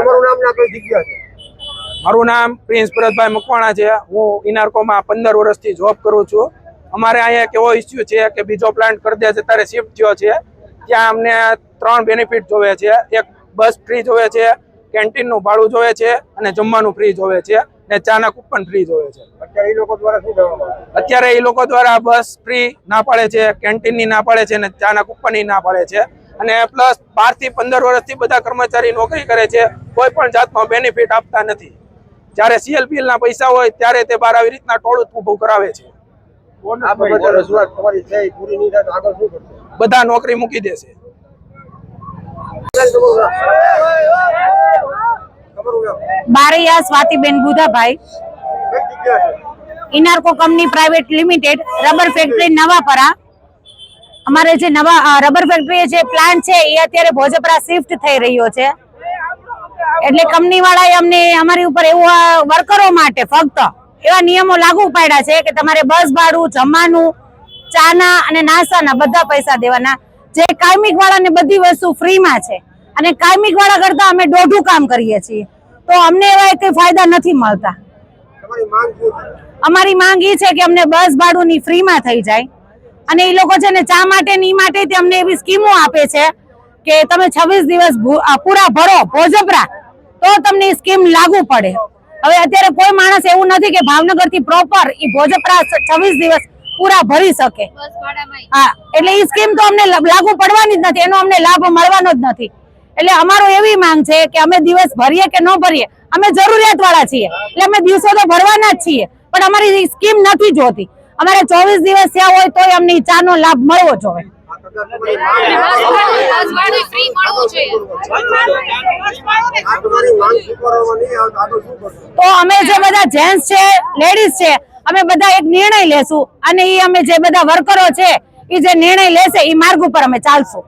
તમારું નામ ના કઈ જગ્યા છે? મારું નામ પ્રિન્સ ભરતભાઈ મકવાણા છે। હું ઇનાર્કોમાં 15 વર્ષથી જોબ કરું છું। અમારે અહીંયા કેવો ઇસ્યુ છે કે બીજો પ્લાન્ટ કરી દે છે ત્યારે શિફ્ટ થયો છે, ત્યાં અમને 3 બેનિફિટ જોવે છે। એક બસ ફ્રી જોવે છે, કેન્ટીનનું ભાડું જોવે છે અને જમવાનું ફ્રી જોવે છે ને ચાના કૂપન ફ્રી જોવે છે। અત્યારે એ લોકો દ્વારા શું કરવામાં આવે? અત્યારે એ લોકો દ્વારા બસ ફ્રી ના પાડે છે, કેન્ટીનની ના પાડે છે અને ચાના કૂપનની ના પાડે છે। અને પ્લસ 12 થી 15 વર્ષથી બધા કર્મચારી નોકરી કરે છે, કોઈ પણ જાતનો બેનિફિટ આપતા નથી। જ્યારે સીએલપીએલ ના પૈસા હોય ત્યારે તે બહાર આવી રીતના ટોળું ઊભું કરાવે છે। આ બધા રજૂઆત તમારી છે એ પૂરી નહીં થાય તો આગળ શું કરશો? બધા નોકરી મૂકી દેશે। બારૈયા સ્વાતિબેન બુધાભાઈ, કઈ જગ્યા છે? Inarco company private limited, rubber factory Navapara. અમારે જે નવા રબર ફેક્ટરી જે પ્લાન્ટ છે એ અત્યારે ભોજપરા શિફ્ટ થઈ રહ્યો છે, એટલે કંપની વાળાએ અમને અમારી ઉપર એવું વર્કરો માટે ફક્ત એવા નિયમો લાગુ પાડ્યા છે કે તમારે બસ ભાડું, જમવાનું, ચાના અને નાસ્તાના બધા પૈસા દેવાના। જે કાયમિક વાળાને બધી વસ્તુ ફ્રીમાં છે અને કાયમિક વાળા કરતા અમે દોઢું કામ કરીએ છીએ, તો અમને એવા કઈ ફાયદા નથી મળતા। તમારી માંગ શું છે? અમારી માંગ એ છે કે અમને બસ ભાડુંની ફ્રીમાં થઈ જાય અને એ લોકો છે ને ચા માટે ની માટે અમને એવી સ્કીમો આપે છે કે તમે 26 દિવસ પૂરા ભરો ભોજપરા તો તમને સ્કીમ લાગુ પડે। હવે અત્યારે કોઈ માણસ એવું નથી કે ભાવનગર થી પ્રોપર એ ભોજપરા 26 દિવસ પૂરા ભરી શકે। હા, એટલે એ સ્કીમ તો અમને લાગુ પડવાની જ નથી, એનો અમને લાભ મળવાનો જ નથી। એટલે અમારો એવી માંગ છે કે અમે દિવસ ભરીએ કે ન ભરીએ, અમે જરૂરિયાત વાળા છીએ એટલે અમે દિવસો તો ભરવાના જ છીએ, પણ અમારી સ્કીમ નથી જોતી। અમારે 24 દિવસ થયા હોય તોય અમને ચાનો લાભ મળવો જોઈએ। તો અમે જે બધા જેન્ટ્સ છે, લેડીઝ છે, અમે બધા એક નિર્ણય લેશું અને એ અમે જે બધા વર્કરો છે એ જે નિર્ણય લેશે એ માર્ગ ઉપર અમે ચાલશું।